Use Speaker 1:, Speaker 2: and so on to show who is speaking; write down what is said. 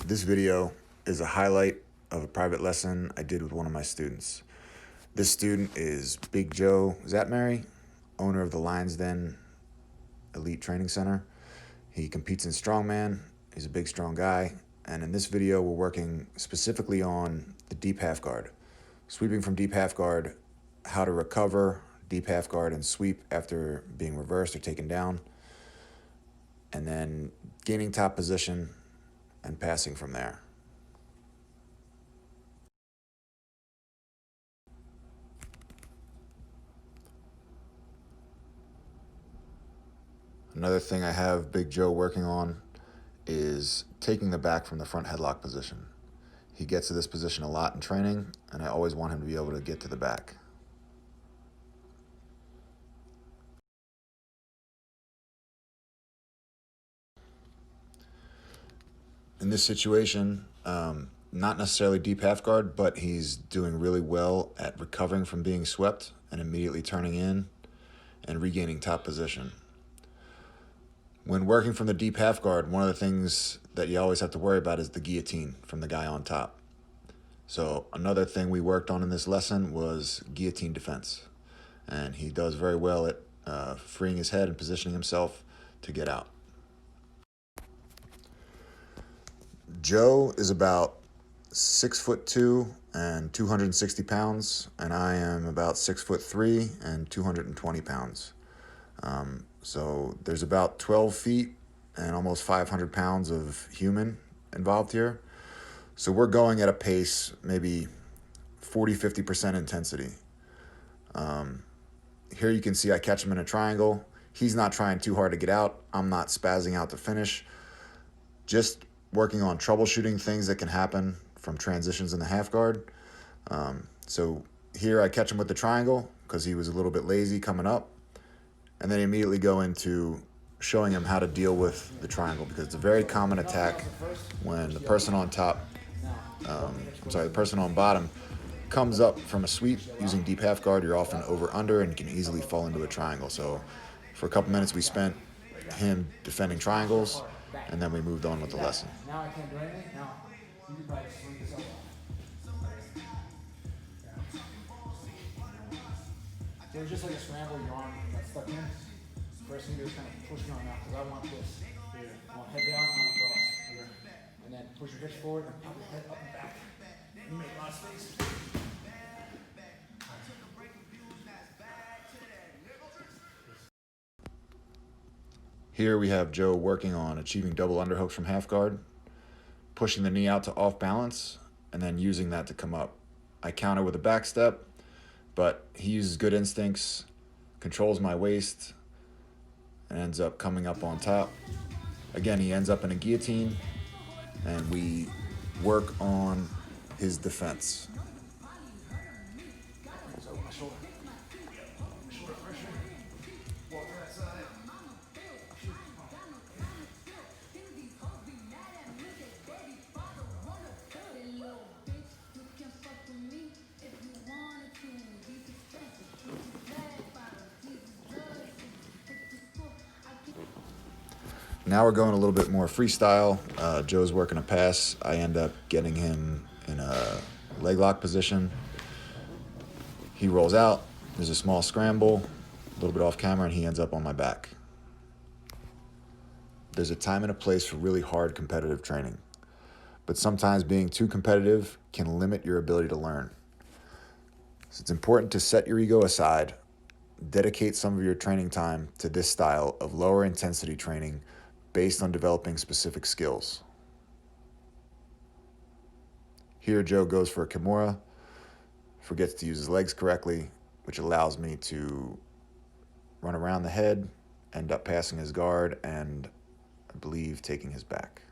Speaker 1: This video is a highlight of a private lesson I did with one of my students. This student is Big Joe Szatmary, owner of the Lions Den Elite Training Center. He competes in strongman. He's a big, strong guy. And in this video, we're working specifically on the deep half guard. Sweeping from deep half guard, how to recover deep half guard and sweep after being reversed or taken down. And then gaining top position and passing from there. Another thing I have Big Joe working on is taking the back from the front headlock position. He gets to this position a lot in training, and I always want him to be able to get to the back. In this situation, not necessarily deep half guard, but he's doing really well at recovering from being swept and immediately turning in and regaining top position. When working from the deep half guard, one of the things that you always have to worry about is the guillotine from the guy on top. So another thing we worked on in this lesson was guillotine defense. And he does very well at freeing his head and positioning himself to get out. Joe is about 6'2" and 260 pounds, and I am about 6'3" and 220 pounds. So there's about 12 feet and almost 500 pounds of human involved here. So we're going at a pace, maybe 40–50% intensity. Here you can see I catch him in a triangle. He's not trying too hard to get out. I'm not spazzing out to finish. Just working on troubleshooting things that can happen from transitions in the half guard. So here I catch him with the triangle because he was a little bit lazy coming up. And then immediately go into showing him how to deal with the triangle, because it's a very common attack when the person on top, the person on bottom comes up from a sweep using deep half guard. You're often over under and you can easily fall into a triangle. So for a couple minutes we spent him defending triangles, and then we moved on with the lesson.
Speaker 2: Now I can't do anything. Now you can probably swing this up. So it's just like a scramble. Your arm got stuck in. First thing you do is kind of push me on now, because I want this. Here. I want head down, arm across. Here. And then push your hips forward and pop your head up and back. You make a lot of space.
Speaker 1: Here we have Joe working on achieving double underhooks from half guard, pushing the knee out to off balance, and then using that to come up. I counter with a back step, but he uses good instincts, controls my waist, and ends up coming up on top. Again, he ends up in a guillotine, and we work on his defense. Now we're going a little bit more freestyle. Joe's working a pass. I end up getting him in a leg lock position. He rolls out. There's a small scramble, a little bit off camera, and he ends up on my back. There's a time and a place for really hard competitive training, but sometimes being too competitive can limit your ability to learn. So it's important to set your ego aside, dedicate some of your training time to this style of lower intensity training based on developing specific skills. Here, Joe goes for a Kimura, forgets to use his legs correctly, which allows me to run around the head, end up passing his guard, and I believe taking his back.